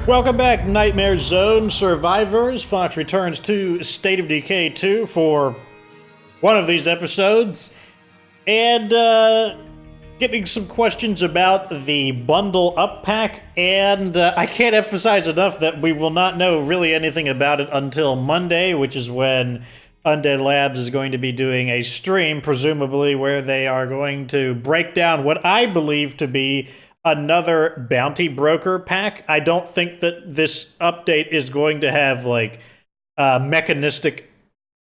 Welcome back, Nightmare Zone survivors. Fox returns to State of Decay 2 for one of these episodes. And, getting some questions about the bundle up pack. And I can't emphasize enough that we will not know really anything about it until Monday, which is when Undead Labs is going to be doing a stream, presumably, where they are going to break down what I believe to be another bounty broker pack. I don't think that this update is going to have like mechanistic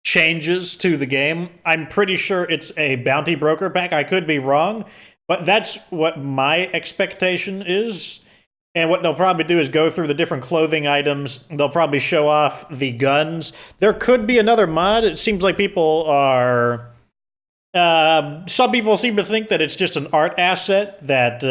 changes to the game. I'm pretty sure it's a bounty broker pack. I could be wrong, but that's what my expectation is. And what they'll probably do is go through the different clothing items. They'll probably show off the guns. There could be another mod. It seems like people are... some people seem to think that it's just an art asset, that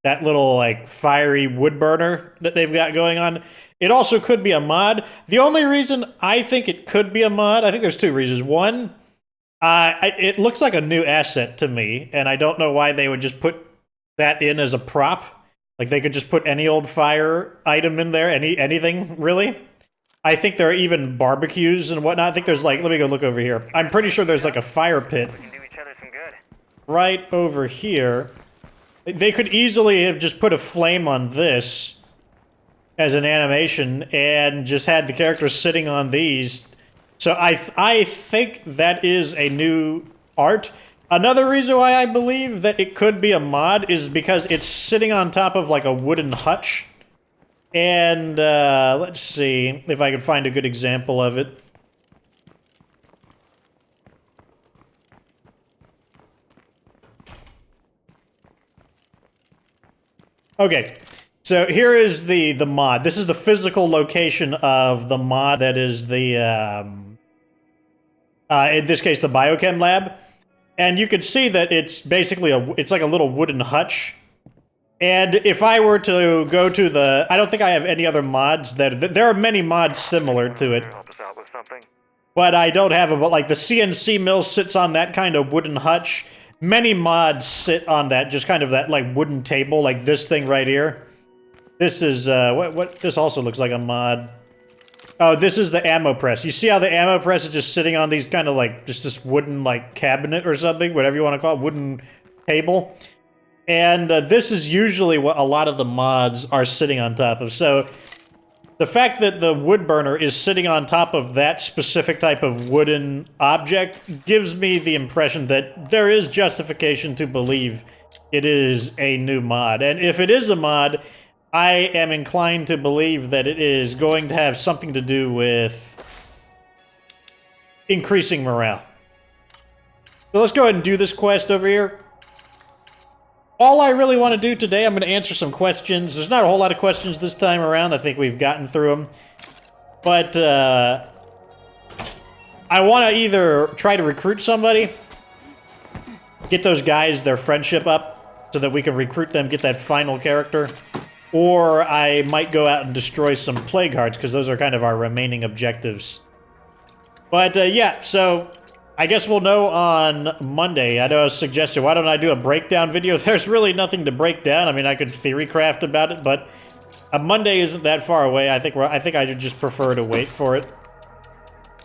that little like fiery wood burner that they've got going on. It also could be a mod. The only reason I think it could be a mod, I think there's two reasons. One, it looks like a new asset to me, and I don't know why they would just put that in as a prop. Like they could just put any old fire item in there, anything really. I think there are even barbecues and whatnot. I think there's like, let me go look over here. I'm pretty sure there's like a fire pit right over here. They could easily have just put a flame on this as an animation and just had the characters sitting on these. So I think that is a new art. Another reason why I believe that it could be a mod is because it's sitting on top of like a wooden hutch. And let's see if I can find a good example of it. Okay, so here is the mod. This is the physical location of the mod that is the, in this case, the biochem lab. And you can see that it's basically it's like a little wooden hutch. And if I were to go to the... I don't think I have any other mods that... There are many mods similar to it. But I don't have them. But like the CNC mill sits on that kind of wooden hutch. Many mods sit on that, just kind of that like wooden table, like this thing right here. This is... what? This also looks like a mod. Oh, this is the ammo press. You see how the ammo press is just sitting on these kind of like... Just this wooden like cabinet or something? Whatever you want to call it. Wooden table. And this is usually what a lot of the mods are sitting on top of. So the fact that the wood burner is sitting on top of that specific type of wooden object gives me the impression that there is justification to believe it is a new mod. And if it is a mod, I am inclined to believe that it is going to have something to do with increasing morale. So let's go ahead and do this quest over here. All I really want to do today, I'm going to answer some questions. There's not a whole lot of questions this time around. I think we've gotten through them. But, I want to either try to recruit somebody, get those guys their friendship up, so that we can recruit them, get that final character, or I might go out and destroy some plague hearts, because those are kind of our remaining objectives. But, yeah, so... I guess we'll know on Monday. I know I was suggesting, why don't I do a breakdown video? There's really nothing to break down. I mean, I could theory craft about it, but a Monday isn't that far away. I think I'd just prefer to wait for it.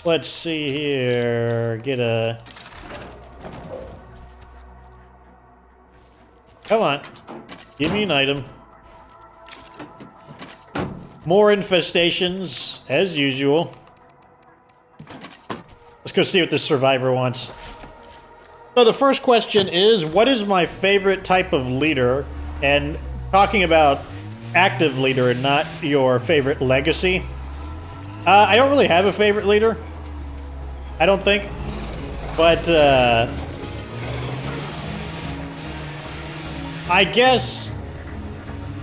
Let's see here. Get a... Come on. Give me an item. More infestations, as usual. Let's go see what this survivor wants. So the first question is, what is my favorite type of leader? And talking about active leader and not your favorite legacy. I don't really have a favorite leader. I don't think. But, I guess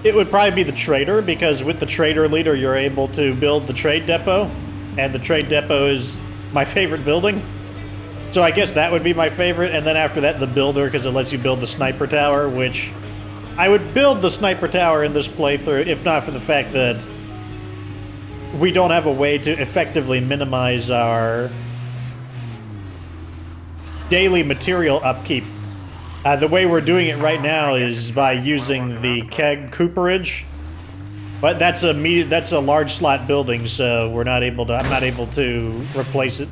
it would probably be the trader, because with the trader leader, you're able to build the trade depot. And the trade depot is my favorite building. So I guess that would be my favorite, and then after that, the builder, because it lets you build the sniper tower, which I would build the sniper tower in this playthrough, if not for the fact that we don't have a way to effectively minimize our daily material upkeep. The way we're doing it right now is by using the keg cooperage, But that's a large slot building, so we're not able to. I'm not able to replace it.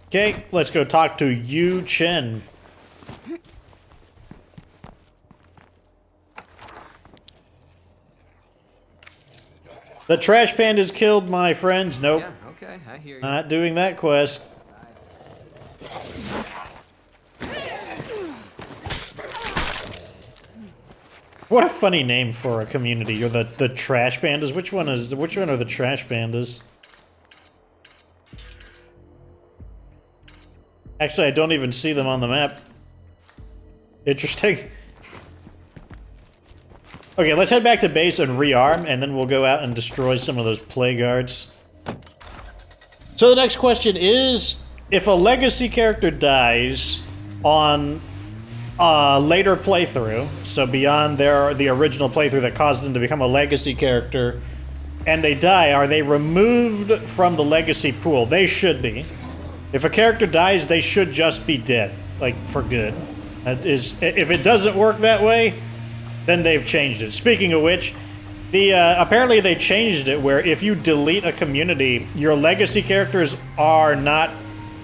Okay, let's go talk to Yu Chen. The trash panda's killed, my friends. Nope. Yeah, okay, I hear you. Not doing that quest. What a funny name for a community. You're the trash pandas. Which one are the trash pandas? Actually, I don't even see them on the map. Interesting. Okay, let's head back to base and rearm, and then we'll go out and destroy some of those plague guards. So the next question is, if a legacy character dies on a later playthrough, so beyond the original playthrough that caused them to become a legacy character, and they die, are they removed from the legacy pool? They should be. If a character dies, they should just be dead, like, for good. That is, if it doesn't work that way, then they've changed it. Speaking of which, apparently they changed it where if you delete a community, your legacy characters are not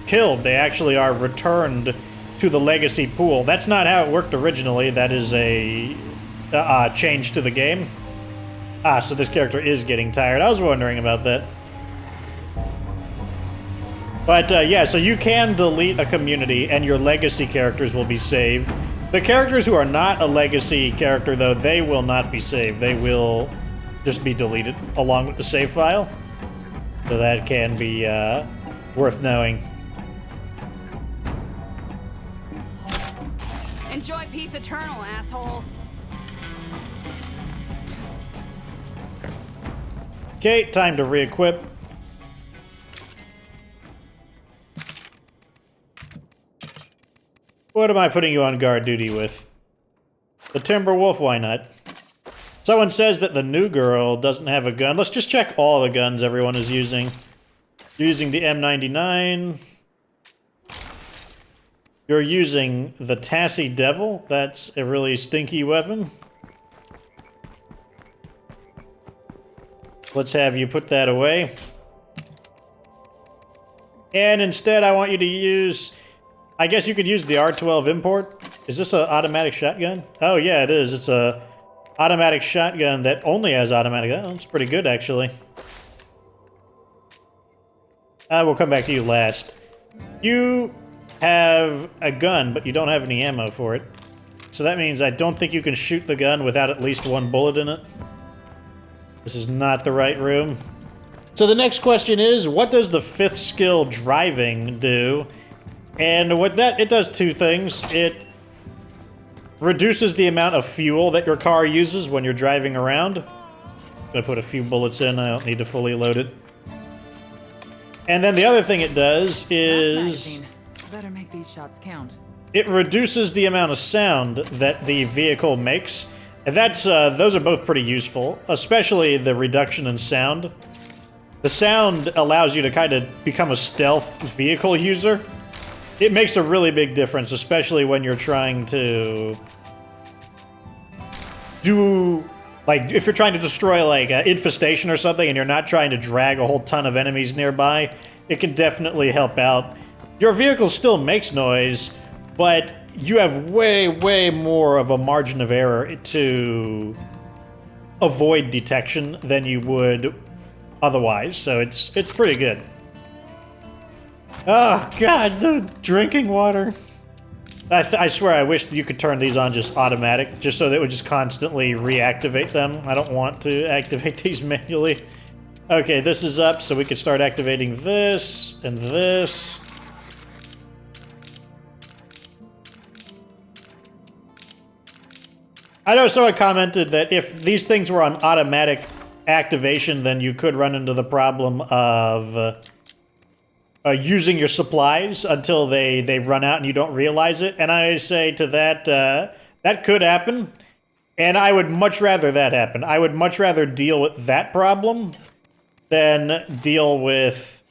killed. They actually are returned to the legacy pool. That's not how it worked originally. That is a change to the game. Ah, so this character is getting tired. I was wondering about that. But yeah, so you can delete a community and your legacy characters will be saved. The characters who are not a legacy character, though, they will not be saved. They will just be deleted along with the save file. So that can be worth knowing. Enjoy peace eternal, asshole. Okay, time to re-equip. What am I putting you on guard duty with? The Timberwolf, why not? Someone says that the new girl doesn't have a gun. Let's just check all the guns everyone is using. Using the M99. You're using the Tassie Devil. That's a really stinky weapon. Let's have you put that away. And instead I want you to use... I guess you could use the R12 import. Is this an automatic shotgun? Oh yeah, it is. It's a automatic shotgun that only has automatic. Oh, that's pretty good, actually. We'll come back to you last. You have a gun, but you don't have any ammo for it. So that means I don't think you can shoot the gun without at least one bullet in it. This is not the right room. So the next question is, what does the 5th skill, driving, do? And what it does two things. It reduces the amount of fuel that your car uses when you're driving around. I'm gonna put a few bullets in, I don't need to fully load it. And then the other thing it does is... Better make these shots count. It reduces the amount of sound that the vehicle makes. And that's, those are both pretty useful, especially the reduction in sound. The sound allows you to kind of become a stealth vehicle user. It makes a really big difference, especially when you're trying to do, like, if you're trying to destroy, like, an infestation or something and you're not trying to drag a whole ton of enemies nearby, it can definitely help out. Your vehicle still makes noise, but you have way, way more of a margin of error to avoid detection than you would otherwise, so it's pretty good. Oh, God, the drinking water. I swear I wish you could turn these on just automatic, just so that it would just constantly reactivate them. I don't want to activate these manually. Okay, this is up, so we can start activating this and this. I know someone commented that if these things were on automatic activation, then you could run into the problem of... using your supplies until they run out and you don't realize it. And I say to that, that could happen. And I would much rather that happen. I would much rather deal with that problem than deal with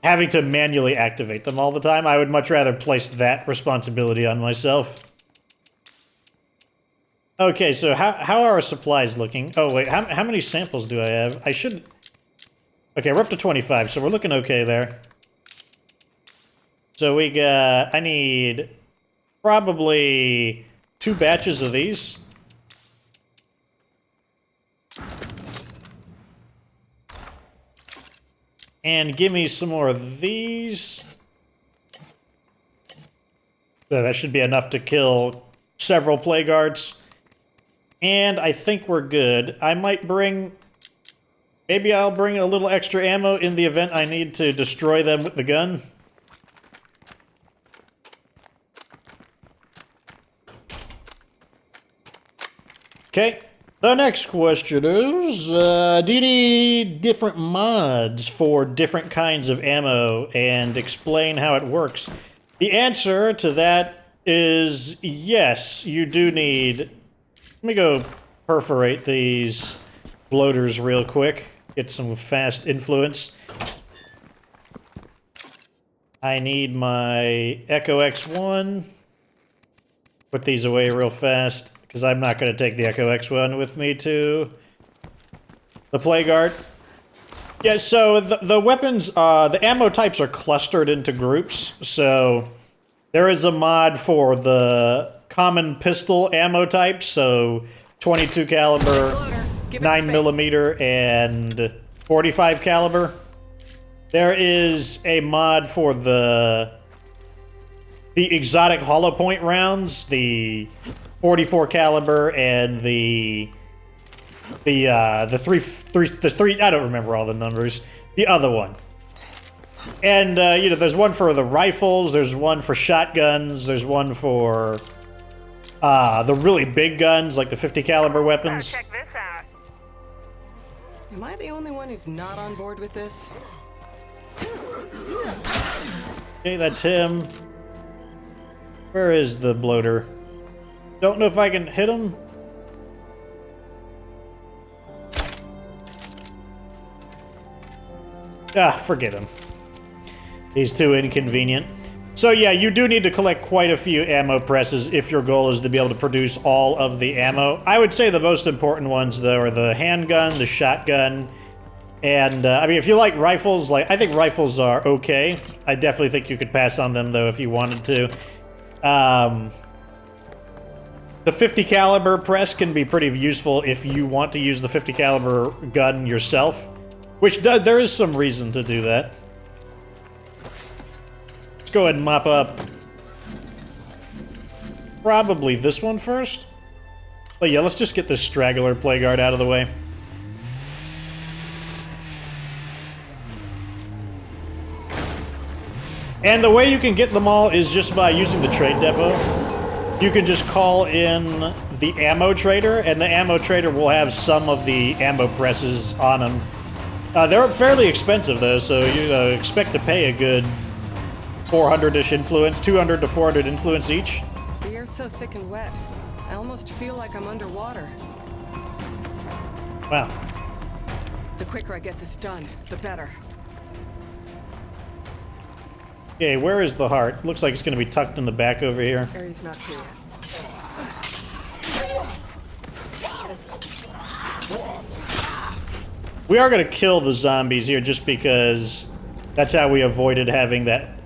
having to manually activate them all the time. I would much rather place that responsibility on myself. Okay, so how are our supplies looking? Oh, wait, how many samples do I have? I should... Okay, we're up to 25, so we're looking okay there. So we got... I need probably 2 batches of these. And give me some more of these. So that should be enough to kill several plague guards. And I think we're good. I might bring... Maybe I'll bring a little extra ammo in the event I need to destroy them with the gun. Okay. The next question is, do you need different mods for different kinds of ammo, and explain how it works? The answer to that is yes, you do need... Let me go perforate these bloaters real quick, get some fast influence. I need my Echo X1. Put these away real fast, because I'm not going to take the Echo X1 with me to the Plague Art. Yeah, so the weapons, the ammo types are clustered into groups, so there is a mod for the common pistol ammo types, so 22 caliber, 9mm, and 45 caliber. There is a mod for the exotic hollow point rounds, the 44 caliber and the three, I don't remember all the numbers. The other one. And you know, there's one for the rifles, there's one for shotguns, there's one for the really big guns like the 50 caliber weapons. Check this out. Am I the only one who's not on board with this? Okay, that's him. Where is the bloater? Don't know if I can hit him. Ah, forget him. He's too inconvenient. So yeah, you do need to collect quite a few ammo presses if your goal is to be able to produce all of the ammo. I would say the most important ones, though, are the handgun, the shotgun, and, I mean, if you like rifles, like, I think rifles are okay. I definitely think you could pass on them, though, if you wanted to. The 50 caliber press can be pretty useful if you want to use the 50 caliber gun yourself, which there is some reason to do that. Let's go ahead and mop up probably this one first. But yeah, let's just get this straggler plague guard out of the way. And the way you can get them all is just by using the trade depot. You can just call in the ammo trader, and the ammo trader will have some of the ammo presses on them. They're fairly expensive, though, so you expect to pay a good 400-ish influence, 200 to 400 influence each. The air's so thick and wet, I almost feel like I'm underwater. Wow. The quicker I get this done, the better. Okay, where is the heart? Looks like it's going to be tucked in the back over here. Area's not here yet. We are going to kill the zombies here just because that's how we avoided having that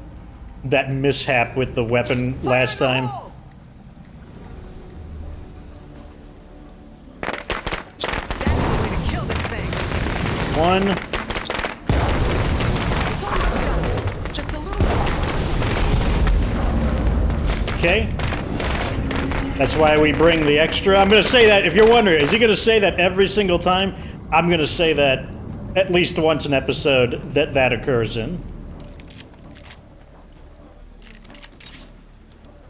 mishap with the weapon last time. That's the way to kill this thing. One. It's almost done. Just a little more. Okay. That's why we bring the extra. I'm going to say that, if you're wondering, is he going to say that every single time? I'm going to say that at least once an episode that occurs in.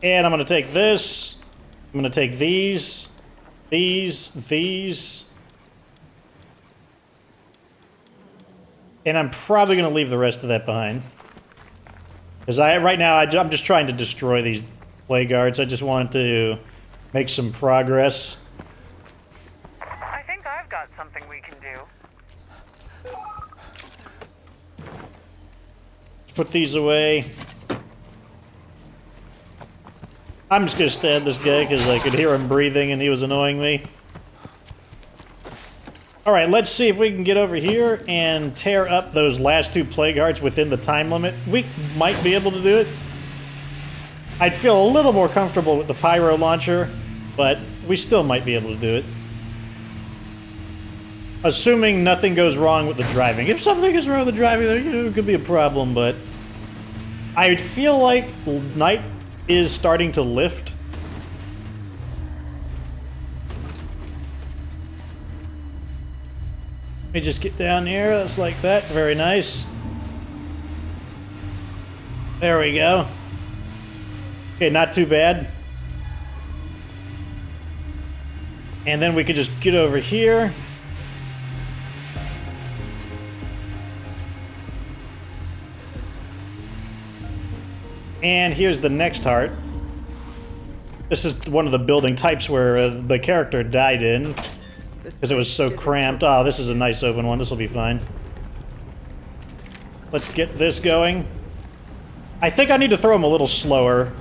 And I'm going to take this. I'm going to take these. And I'm probably going to leave the rest of that behind. Because right now, I'm just trying to destroy these plague guards. I just want to make some progress. I think I've got something we can do. Put these away. I'm just gonna stab this guy because I could hear him breathing and he was annoying me. Alright, let's see if we can get over here and tear up those last 2 plague hearts within the time limit. We might be able to do it. I'd feel a little more comfortable with the pyro launcher, but we still might be able to do it. Assuming nothing goes wrong with the driving. If something is wrong with the driving, then, it could be a problem, but I feel like night is starting to lift. Let me just get down here. That's like that. Very nice. There we go. Okay, not too bad. And then we could just get over here. And here's the next heart. This is one of the building types where the character died in. Because it was so cramped. Oh, this is a nice open one. This will be fine. Let's get this going. I think I need to throw him a little slower.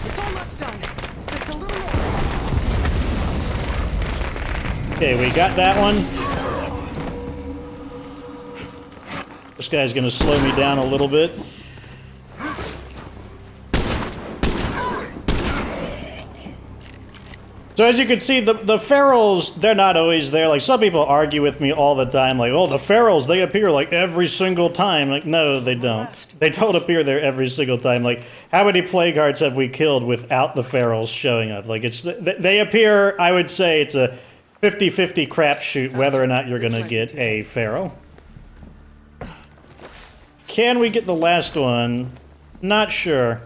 It's almost done. Just a little more. Okay, we got that one. This guy's gonna slow me down a little bit. So as you can see, the ferals, they're not always there. Like, some people argue with me all the time, like, oh, the ferals, they appear like every single time. Like, no, they don't. They don't appear there every single time. Like, how many plague hearts have we killed without the ferals showing up? Like, they appear, I would say it's a 50-50 crapshoot whether or not you're gonna get a feral. Can we get the last one? Not sure.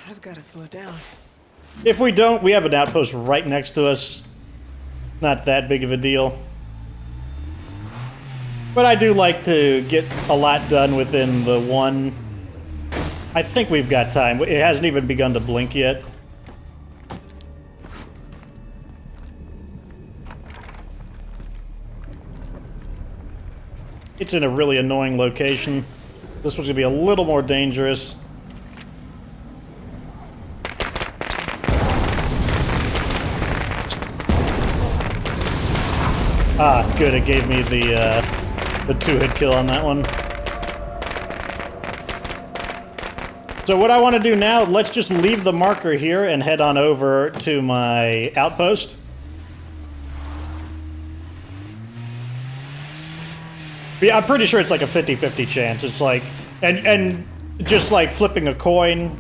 I've got to slow down. If we don't, we have an outpost right next to us. Not that big of a deal. But I do like to get a lot done within the one. I think we've got time. It hasn't even begun to blink yet. It's in a really annoying location. This one's gonna be a little more dangerous. Ah, good. It gave me the 2-hit kill on that one. So what I want to do now, let's just leave the marker here and head on over to my outpost. Yeah, I'm pretty sure it's like a 50-50 chance. It's like, and just like flipping a coin,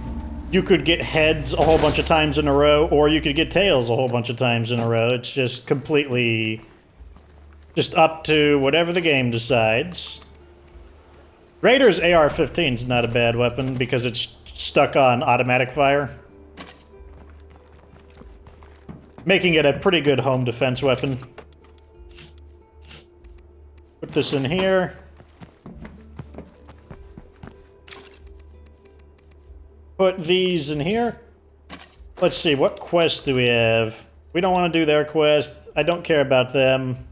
you could get heads a whole bunch of times in a row, or you could get tails a whole bunch of times in a row. It's just completely just up to whatever the game decides. Raider's AR-15 is not a bad weapon because it's stuck on automatic fire, making it a pretty good home defense weapon. Put this in here. Put these in here. Let's see, what quests do we have? We don't want to do their quest. I don't care about them.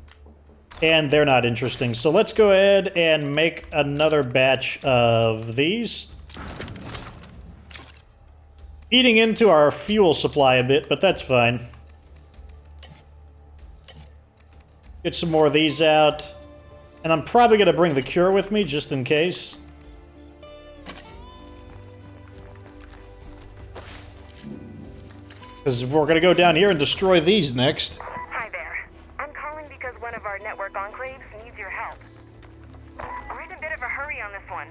And they're not interesting. So let's go ahead and make another batch of these. Eating into our fuel supply a bit, but that's fine. Get some more of these out. And I'm probably going to bring the cure with me, just in case. Because we're going to go down here and destroy these next. Hi there. I'm calling because one of our network enclaves needs your help. We're in a bit of a hurry on this one.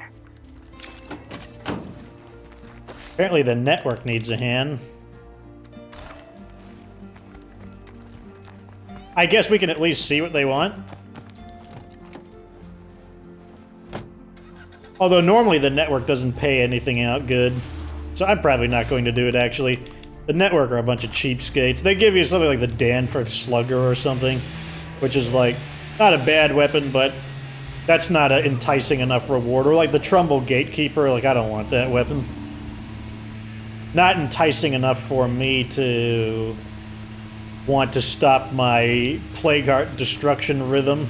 Apparently the network needs a hand. I guess we can at least see what they want. Although normally the network doesn't pay anything out good. So I'm probably not going to do it, actually. The network are a bunch of cheapskates. They give you something like the Danforth Slugger or something. which is like not a bad weapon, but that's not an enticing enough reward. Or like the Trumbull Gatekeeper, like I don't want that weapon. Not enticing enough for me to want to stop my Plague Heart destruction rhythm.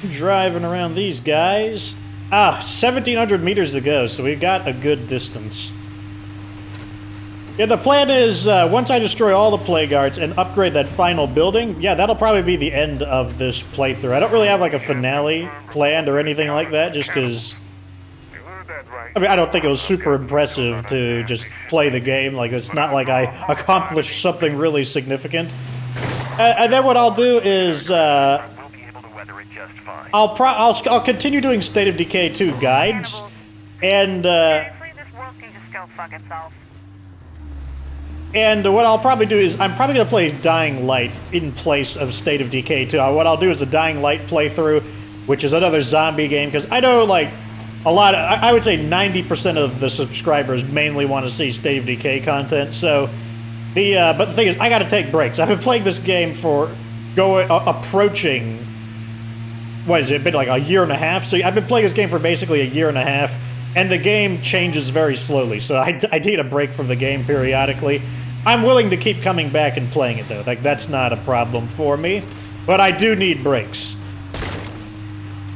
Driving around these guys. 1,700 meters to go, so we got a good distance. Yeah, the plan is, once I destroy all the Plague Hearts and upgrade that final building, yeah, that'll probably be the end of this playthrough. I don't really have, like, a finale planned or anything like that, just because... I mean, I don't think it was super impressive to just play the game. Like, it's not like I accomplished something really significant. And then what I'll do is, I'll continue doing State of Decay 2 guides, and Seriously, this world can just go fuck itself. and what I'll probably do is I'm probably gonna play Dying Light in place of State of Decay 2. What I'll do is a Dying Light playthrough, which is another zombie game, because I know like a lot of, I would say 90% of the subscribers mainly want to see State of Decay content. So but the thing is, I got to take breaks. I've been playing this game for approaching. What is it? Been like a year and a half. So I've been playing this game for basically a year and a half, and the game changes very slowly. So I need a break from the game periodically. I'm willing to keep coming back and playing it though. Like that's not a problem for me, but I do need breaks.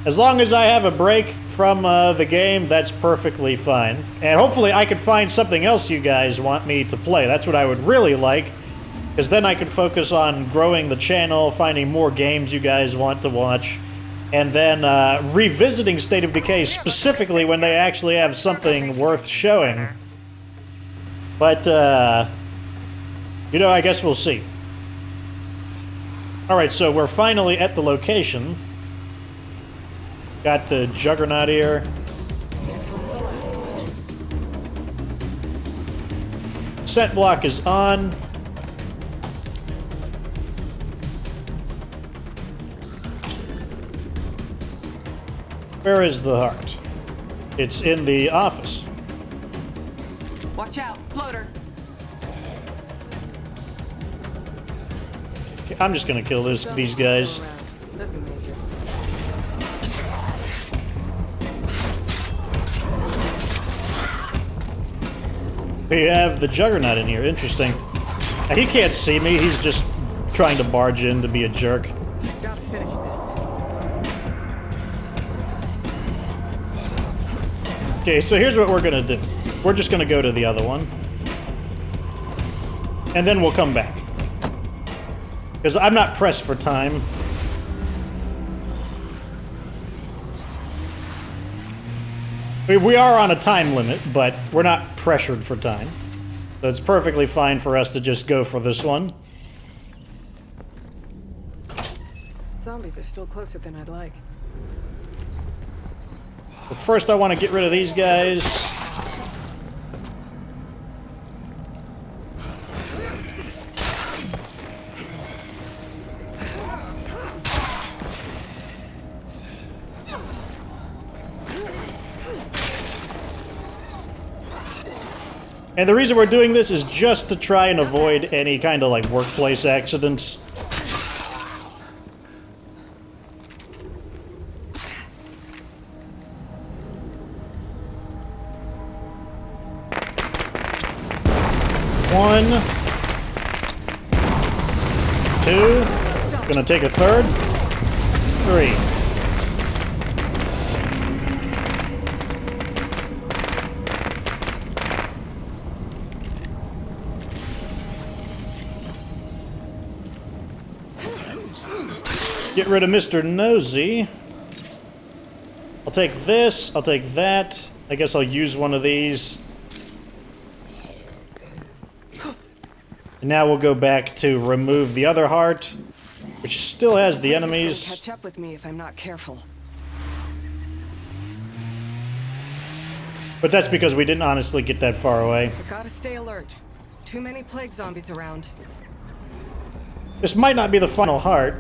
As long as I have a break from the game, that's perfectly fine. And hopefully I can find something else you guys want me to play. That's what I would really like, because then I could focus on growing the channel, finding more games you guys want to watch, and then revisiting State of Decay specifically when they actually have something worth showing. But, you know, I guess we'll see. Alright, so we're finally at the location. Got the Juggernaut here. Next one's the last one. Scent block is on. Where is the heart? It's in the office. Watch out, floater. Okay, I'm just gonna kill these guys. Nothing major. We have the Juggernaut in here. Interesting. He can't see me. He's just trying to barge in to be a jerk. Gotta finish this. Okay, so here's what we're gonna do. We're just gonna go to the other one. And then we'll come back. Because I'm not pressed for time. We are on a time limit, but we're not pressured for time. So it's perfectly fine for us to just go for this one. Zombies are still closer than I'd like. But first I want to get rid of these guys. And the reason we're doing this is just to try and avoid any kind of, like, workplace accidents. One. Two. Gonna take a third. Three. Get rid of Mr. Nosy. I'll take this, I'll take that. I guess I'll use one of these. And now we'll go back to remove the other heart, which still has the enemies. Catch up with me if I'm not careful. But that's because we didn't honestly get that far away. I gotta stay alert. Too many plague zombies around. This might not be the final heart.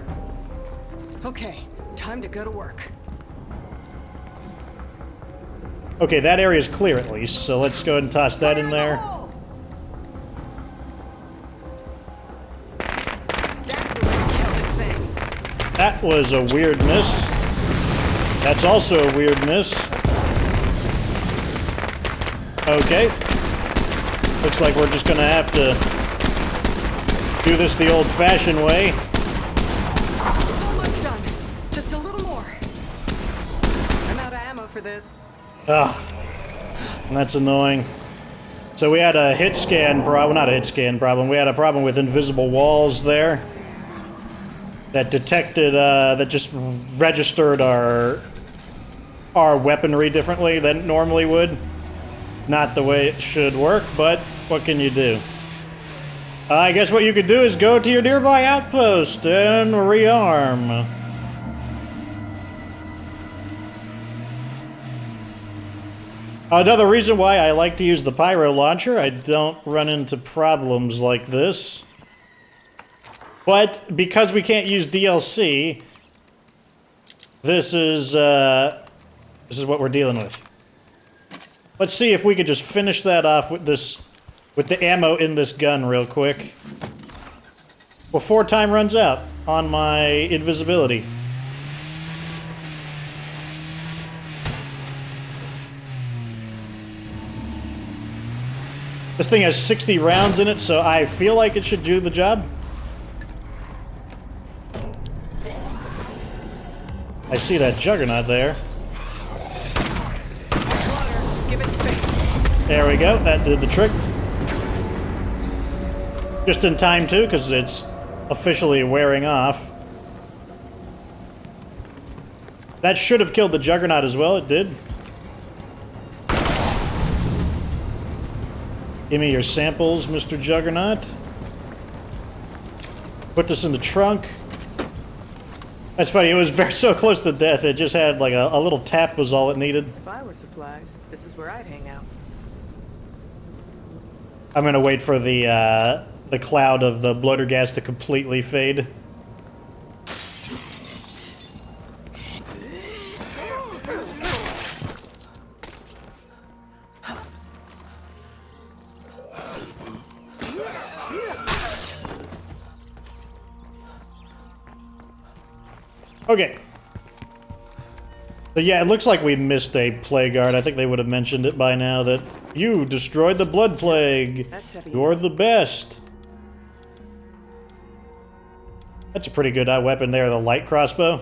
Okay, time to go to work. Okay, that area is clear at least, so let's go ahead and toss that in there. That's the way to kill this thing. was a weird miss. That's also a weird miss. Okay. Looks like we're just gonna have to do this the old-fashioned way. It's almost done. Just a little more. I'm out of ammo for this. Ugh. That's annoying. So we had a hit scan problem, not a hit scan problem, we had a problem with invisible walls there that detected, that just registered our weaponry differently than it normally would. Not the way it should work, but what can you do? I guess what you could do is go to your nearby outpost and rearm. Another reason why I like to use the pyro launcher, I don't run into problems like this. But because we can't use DLC, this is what we're dealing with. Let's see if we could just finish that off with this, with the ammo in this gun real quick before time runs out on my invisibility. This thing has 60 rounds in it, so I feel like it should do the job. I see that juggernaut there. Water, give it space. There we go, that did the trick. Just in time too, because it's officially wearing off. That should have killed the juggernaut as well, it did. Give me your samples, Mr. Juggernaut. Put this in the trunk. That's funny, it was so close to death, it just had like a little tap was all it needed. If I were supplies, this is where I'd hang out. I'm gonna wait for the cloud of the bloater gas to completely fade. Okay. So yeah, it looks like we missed a plague guard. I think they would have mentioned it by now that you destroyed the blood plague. That's heavy. You're the best. That's a pretty good weapon there, the light crossbow.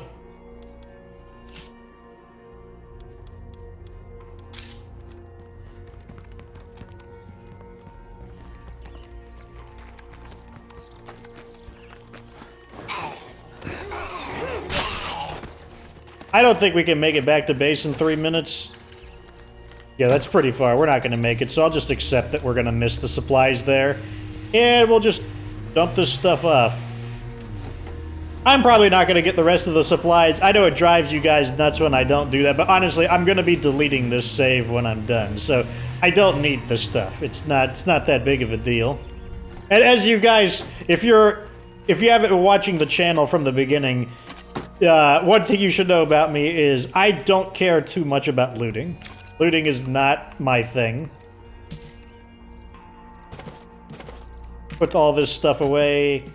I don't think we can make it back to base in 3 minutes. Yeah, that's pretty far. We're not going to make it, so I'll just accept that we're going to miss the supplies there. And we'll just dump this stuff off. I'm probably not going to get the rest of the supplies. I know it drives you guys nuts when I don't do that, but honestly, I'm going to be deleting this save when I'm done. So I don't need this stuff. It's not that big of a deal. And as you guys, if you haven't been watching the channel from the beginning, one thing you should know about me is I don't care too much about looting. Looting is not my thing. Put all this stuff away.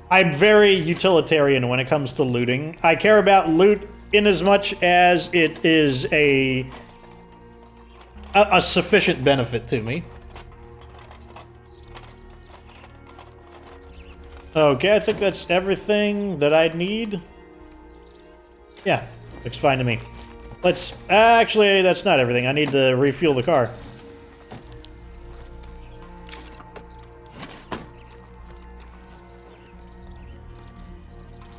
I'm very utilitarian when it comes to looting. I care about loot in as much as it is a sufficient benefit to me. Okay, I think that's everything that I need. Yeah, looks fine to me. Let's... actually, that's not everything. I need to refuel the car.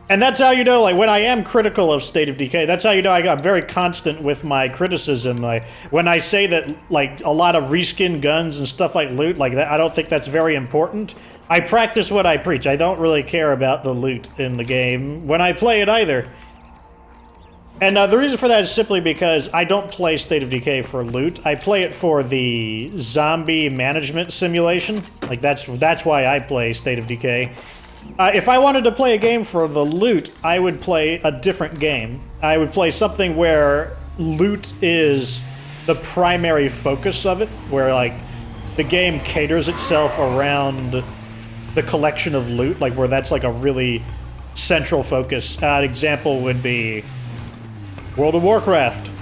And that's how you know, like, when I am critical of State of Decay, that's how you know I'm very constant with my criticism. Like, when I say that, like, a lot of reskin guns and stuff like loot, like that, I don't think that's very important. I practice what I preach. I don't really care about the loot in the game when I play it either. And the reason for that is simply because I don't play State of Decay for loot. I play it for the zombie management simulation. Like, that's why I play State of Decay. If I wanted to play a game for the loot, I would play a different game. I would play something where loot is the primary focus of it, where, like, the game caters itself around the collection of loot, like where that's like a really central focus. An example would be World of Warcraft.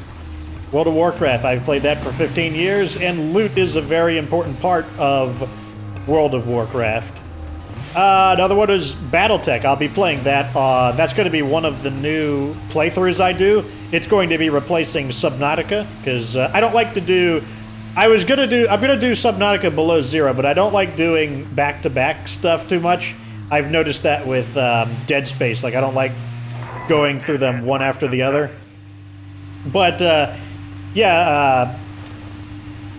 World of Warcraft, I've played that for 15 years, and loot is a very important part of World of Warcraft. Another one is BattleTech. I'll be playing that. That's going to be one of the new playthroughs I do. It's going to be replacing Subnautica, because I don't like to do... I'm going to do Subnautica Below Zero, but I don't like doing back-to-back stuff too much. I've noticed that with Dead Space. Like, I don't like going through them one after the other. But,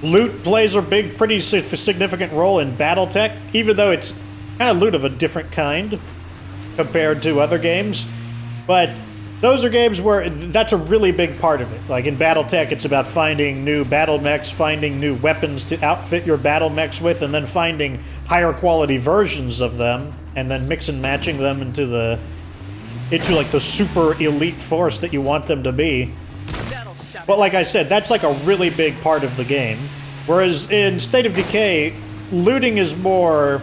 loot plays a pretty significant role in BattleTech, even though it's kind of loot of a different kind compared to other games. But those are games where that's a really big part of it. Like in BattleTech, it's about finding new battle mechs, finding new weapons to outfit your battle mechs with, and then finding higher quality versions of them, and then mix and matching them into like the super elite force that you want them to be. But like I said, that's like a really big part of the game. Whereas in State of Decay, looting is more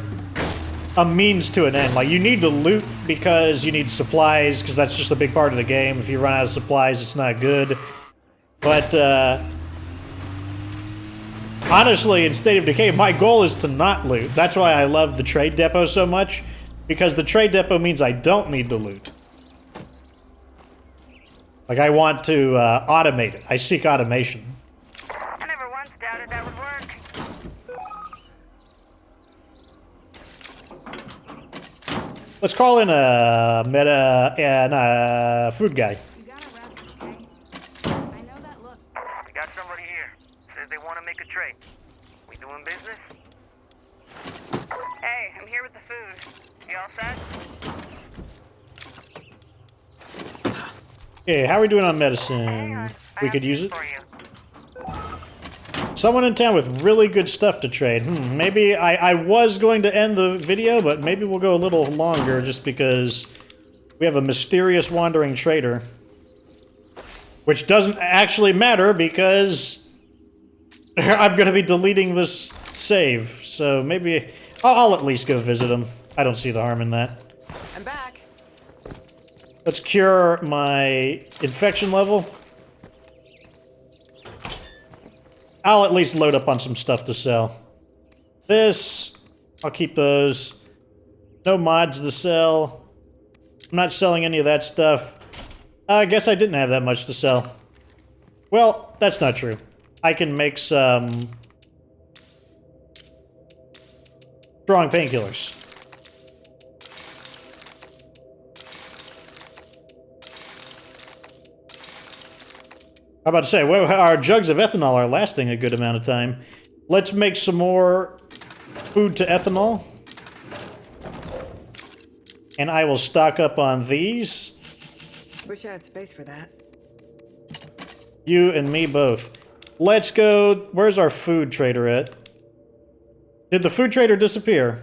a means to an end. Like, you need to loot because you need supplies, because that's just a big part of the game. If you run out of supplies, it's not good. But, honestly, in State of Decay, my goal is to not loot. That's why I love the trade depot so much, because the trade depot means I don't need to loot. Like, I want to automate it. I seek automation. I never once doubted that would work. Let's call in a food guy. You got a rest, okay? I know that look. We got somebody here. Says they want to make a trade. We doing business? Hey, I'm here with the food. You all set? Okay, how are we doing on Hang medicine? on. We could use it. For you. Someone in town with really good stuff to trade. Maybe I was going to end the video, but maybe we'll go a little longer just because we have a mysterious wandering trader. Which doesn't actually matter because I'm going to be deleting this save. So maybe I'll at least go visit him. I don't see the harm in that. I'm back. Let's cure my infection level. I'll at least load up on some stuff to sell. This, I'll keep those. No mods to sell. I'm not selling any of that stuff. I guess I didn't have that much to sell. Well, that's not true. I can make some strong painkillers. I'm about to say, well, our jugs of ethanol are lasting a good amount of time. Let's make some more food to ethanol. And I will stock up on these. Wish I had space for that. You and me both. Let's go... Where's our food trader at? Did the food trader disappear?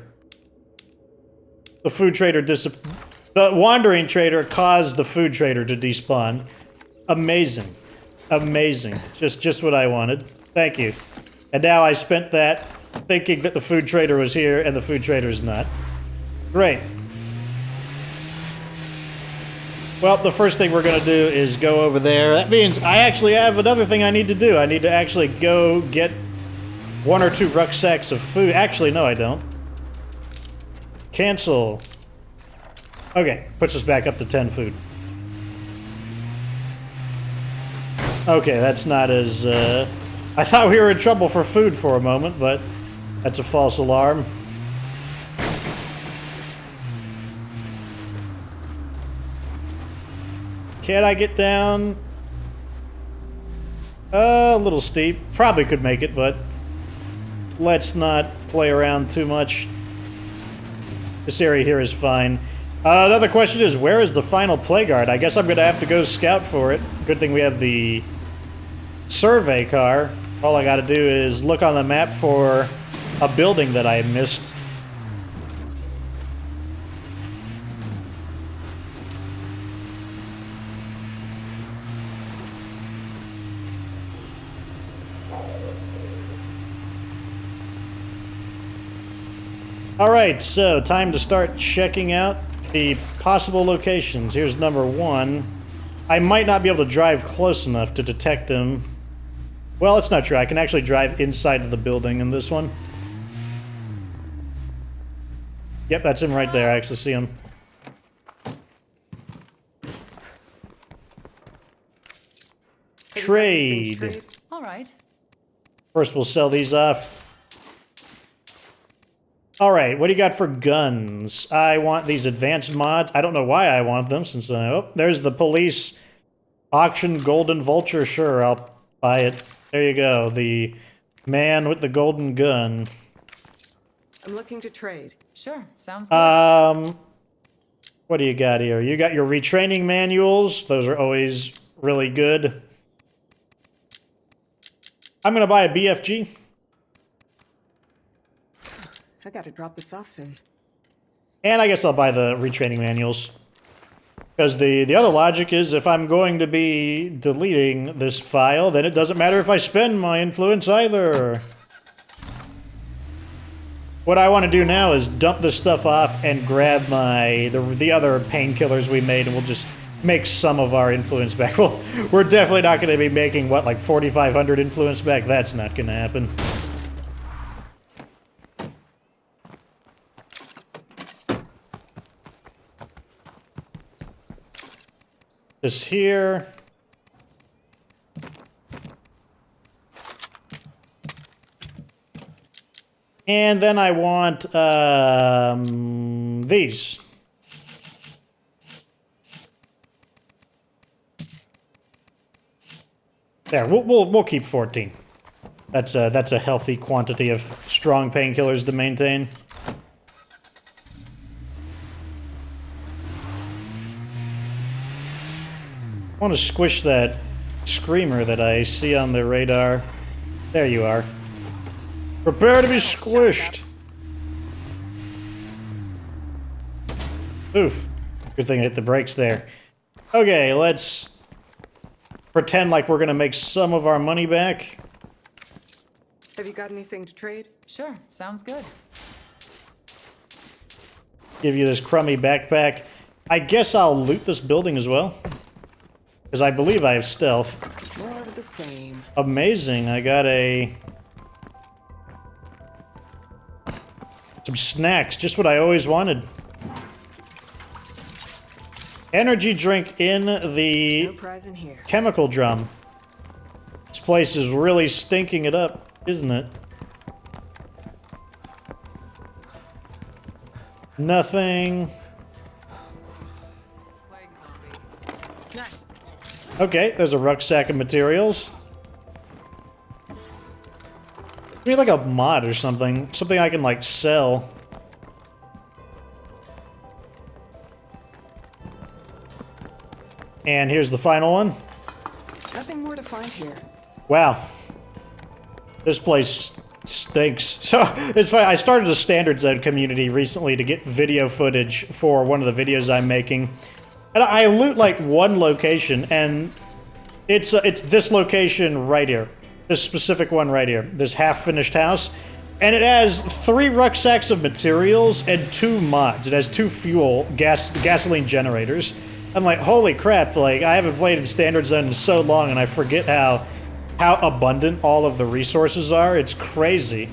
The food trader The wandering trader caused the food trader to despawn. Amazing. Amazing. Just what I wanted. Thank you. And now I spent that thinking that the food trader was here, and the food trader is not. Great. Well, the first thing we're going to do is go over there. That means I actually have another thing I need to do. I need to actually go get 1 or 2 rucksacks of food. Actually, no, I don't. Cancel. Okay, puts us back up to 10 food. Okay, that's not as, I thought we were in trouble for food for a moment, but that's a false alarm. Can I get down? A little steep. Probably could make it, but let's not play around too much. This area here is fine. Another question is, where is the final plague guard? I guess I'm going to have to go scout for it. Good thing we have the survey car. All I got to do is look on the map for a building that I missed. Alright, so time to start checking out the possible locations. Here's number 1. I might not be able to drive close enough to detect him. Well, it's not true. I can actually drive inside of the building in this one. Yep, that's him right there. I actually see him. Trade. All right. First, we'll sell these off. Alright, what do you got for guns? I want these advanced mods. I don't know why I want them, since oh, there's the police auction golden vulture. Sure, I'll buy it. There you go, the man with the golden gun. I'm looking to trade. Sure, sounds good. What do you got here? You got your retraining manuals. Those are always really good. I'm gonna buy a BFG. I gotta drop this off soon. And I guess I'll buy the retraining manuals. Because the other logic is if I'm going to be deleting this file, then it doesn't matter if I spend my influence either. What I want to do now is dump this stuff off and grab the other painkillers we made, and we'll just make some of our influence back. Well, we're definitely not going to be making, what, like 4,500 influence back? That's not going to happen. This here. And then I want these. There, we'll keep 14. That's a healthy quantity of strong painkillers to maintain. I want to squish that screamer that I see on the radar. There you are. Prepare to be squished. Oof. Good thing I hit the brakes there. Okay, let's pretend like we're gonna make some of our money back. Have you got anything to trade? Sure, sounds good. Give you this crummy backpack. I guess I'll loot this building as well. Because I believe I have stealth. More of the same. Amazing, I got some snacks, just what I always wanted. Energy drink in the No prize in here. chemical drum. This place is really stinking it up, isn't it? Nothing. Nice. Okay, there's a rucksack of materials. Maybe like a mod or something. Something I can, like, sell. And here's the final one. Nothing more to find here. Wow. This place stinks. So, it's funny, I started a Standard Zone community recently to get video footage for one of the videos I'm making. And I loot, like, one location, and it's this location right here. This specific one right here. This half-finished house. And it has 3 rucksacks of materials and 2 mods. It has 2 gasoline generators. I'm like, holy crap, like, I haven't played in Standard Zone in so long, and I forget how abundant all of the resources are. It's crazy.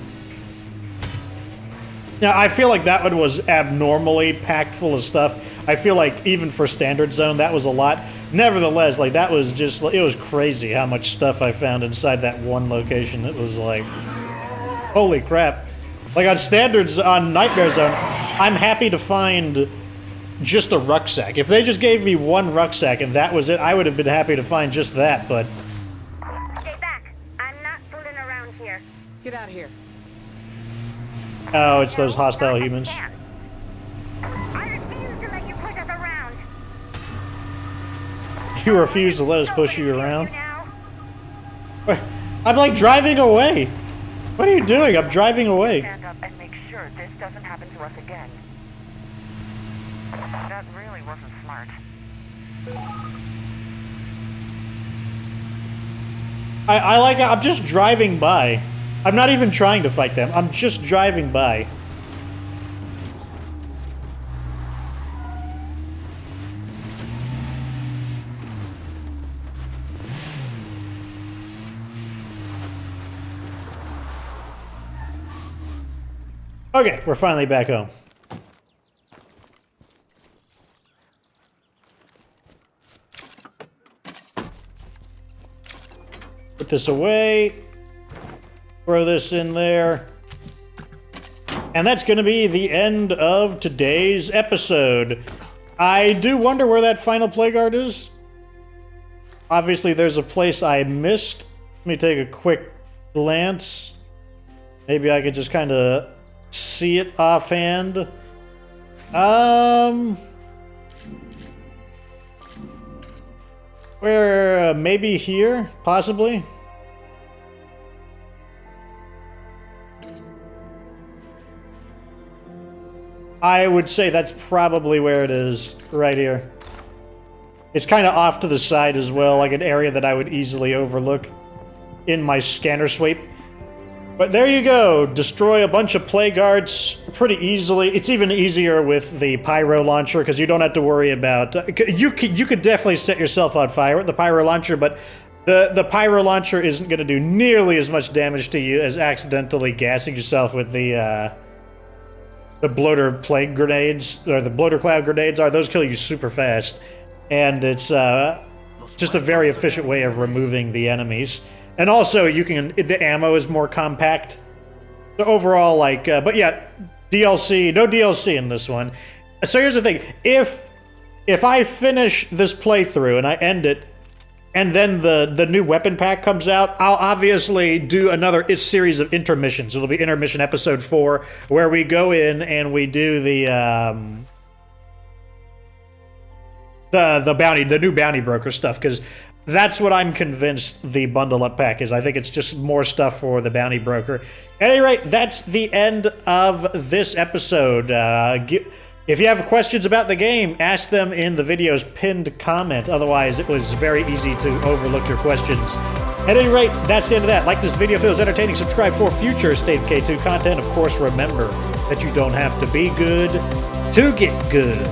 Now, I feel like that one was abnormally packed full of stuff. I feel like even for Standard Zone, that was a lot. Nevertheless, like, that was just, it was crazy how much stuff I found inside that one location. It was like, holy crap. Like, on Nightmare Zone, I'm happy to find just a rucksack. If they just gave me one rucksack and that was it, I would have been happy to find just that, but... Stay back. I'm not fooling around here. Get out of here. Oh, it's those hostile humans. I refuse to let you push us around. You refuse to let us push you around? Now. I'm like driving away. What are you doing? I'm driving away. Stand up and make sure this doesn't happen to us again. That really wasn't smart. I'm just driving by. I'm not even trying to fight them. I'm just driving by. Okay, we're finally back home. Put this away. Throw this in there. And that's going to be the end of today's episode. I do wonder where that final plague guard is. Obviously, there's a place I missed. Let me take a quick glance. Maybe I could just kind of see it offhand. Where, maybe here, possibly. I would say that's probably where it is, right here. It's kind of off to the side as well, like an area that I would easily overlook in my scanner sweep. But there you go, destroy a bunch of plague guards pretty easily. It's even easier with the pyro launcher because you don't have to worry about... You could definitely set yourself on fire with the pyro launcher, but the pyro launcher isn't going to do nearly as much damage to you as accidentally gassing yourself with the bloater plague grenades, or the bloater cloud grenades are. Those kill you super fast. And it's just a very efficient way of removing the enemies. And also, the ammo is more compact. So overall, like, but yeah, DLC, no DLC in this one. So here's the thing, if I finish this playthrough and I end it, and then the new weapon pack comes out, I'll obviously do another series of intermissions. It'll be intermission episode 4, where we go in and we do the new bounty broker stuff, because that's what I'm convinced the bundle up pack is. I think it's just more stuff for the bounty broker. At any rate, that's the end of this episode. If you have questions about the game, ask them in the video's pinned comment. Otherwise, it was very easy to overlook your questions. At any rate, that's the end of that. Like this video if it was entertaining, subscribe for future State of Decay 2 content. Of course, remember that you don't have to be good to get good.